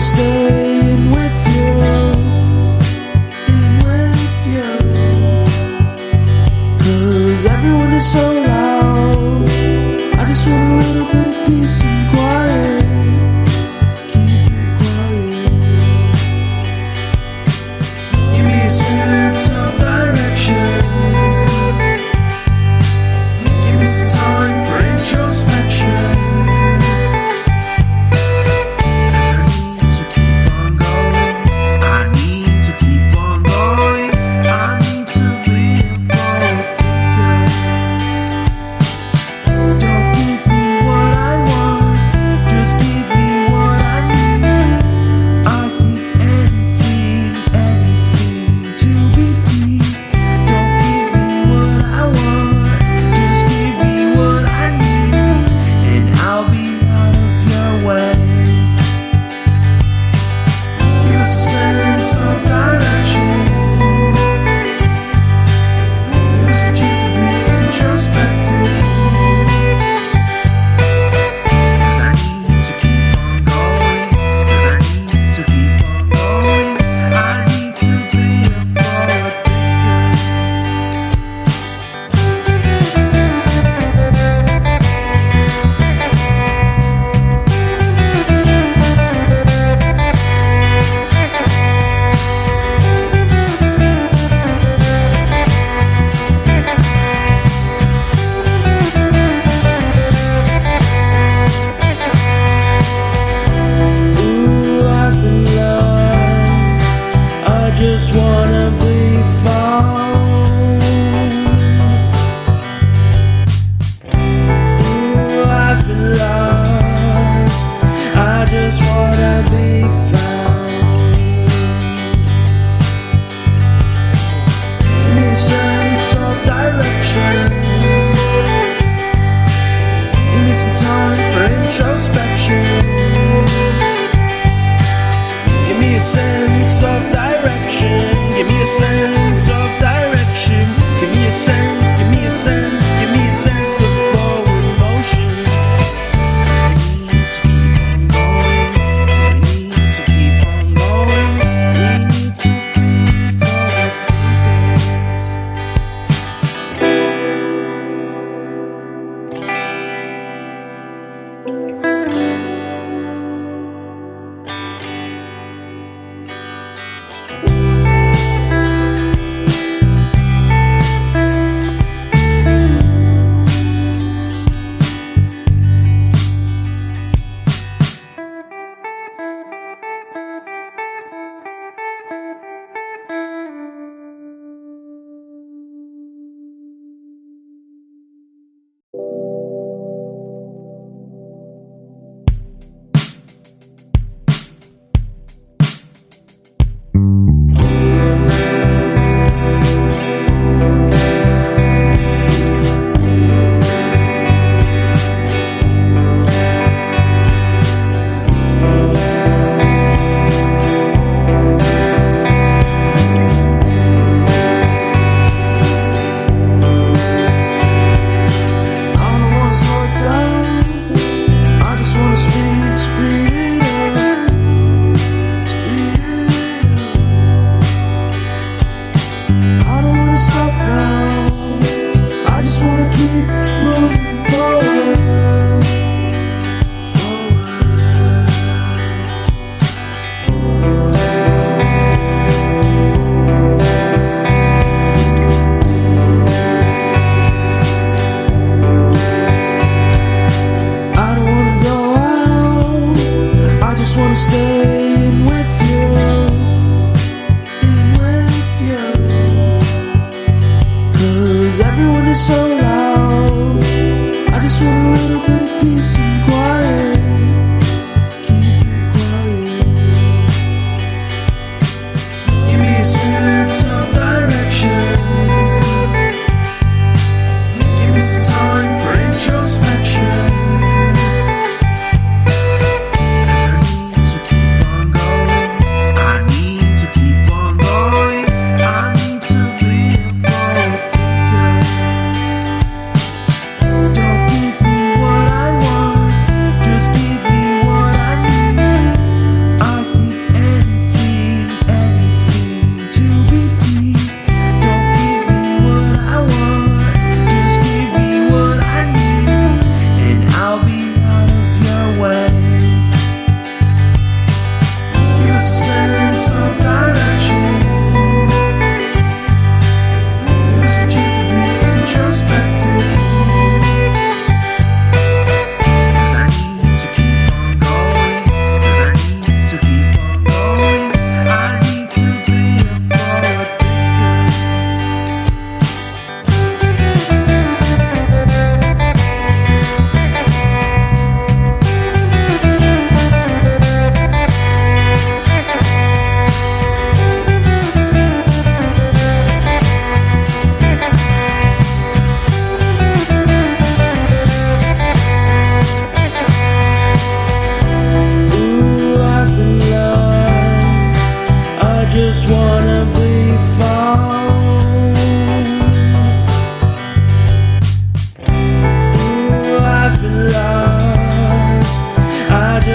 wanna stay in with you, cause everyone is so loud. I just want a little bit of peace and quiet. Keep it quiet. Give me a sense of direction. Give me some time for introspection. Just wanna be found. Ooh, I've been lost. I just wanna be found. Give me a sense of direction. Give me some time for introspection. Give me a sense of direction. Give me a sense of direction. Give me a sense, give me a sense, give me a sense of forward motion. We need to keep on going. We need to keep on going. We need to be forward everyone is so loud. I just want a little bit of peace and quiet. Keep it quiet. Give me a sense of direction. Give me some time for introspection. 'Cause I need to keep on going.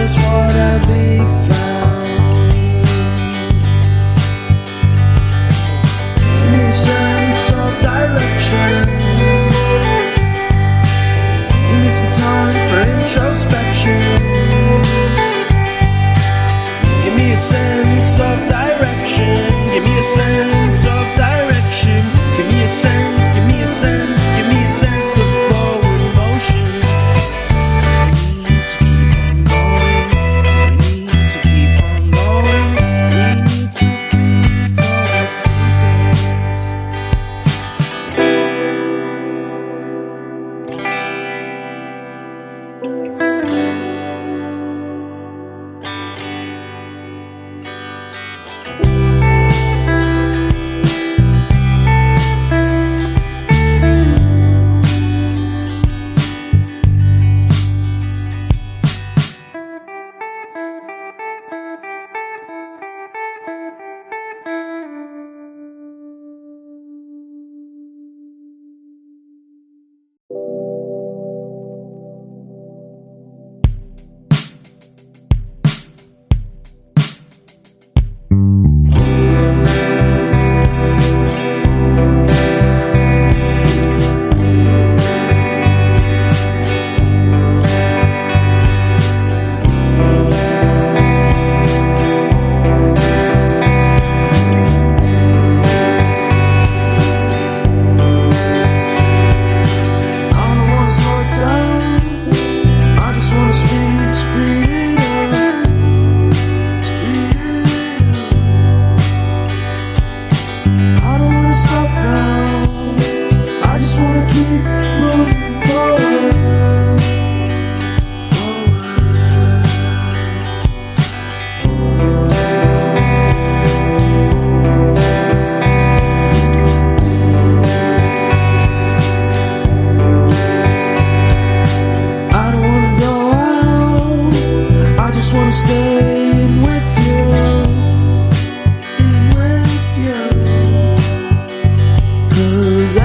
just wanna be found. Give me a sense of direction. Give me some time for introspection. Give me a sense of direction. Give me a sense of direction. Give me a sense, give me a sense, give me a sense of forward motion. We need to keep on going. We need to keep on going. We need to be forward thinkers.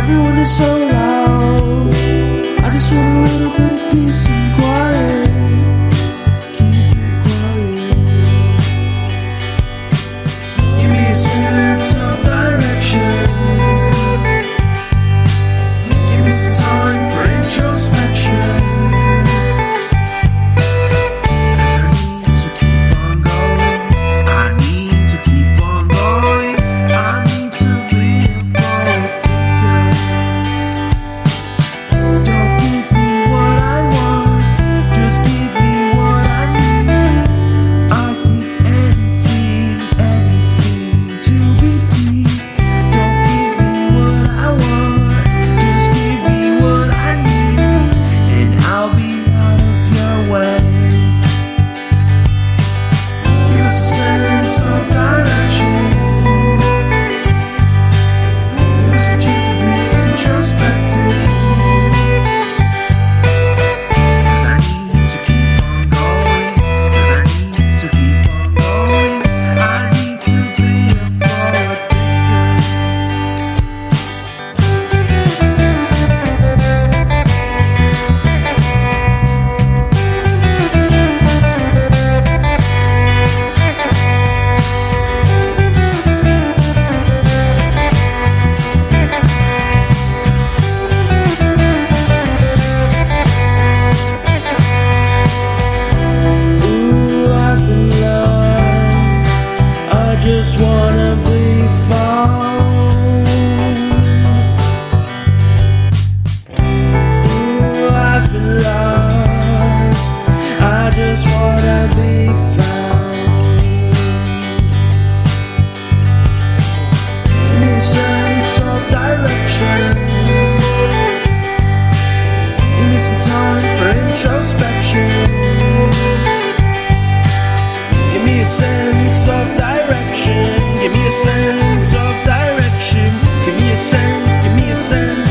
Everyone is so loud. I just want a little bit of peace and quiet. Keep it quiet. Give me a sense of direction. Give me some time for introspection. 'Cause I need to keep on going. I need to keep on going. I need to be a forward thinker. Don't give me what I want, just give me what I need. I'll give anything, anything to be free. Don't give me what I want, just give me what I need, and I'll be out of your way. Give us a sense of direction. Give us a chance to be introspective. 'Cause I need to keep on going. 'Cause I need to keep on going. I need to be a forward thinker. Ooh, I've been lost. I just wanna be found. Ooh, I've been lost. I just wanna be found. Give me a sense of direction. Give me some time for introspection. Give me a sense of direction. Give me a sense of direction. Give me a sense, give me a sense.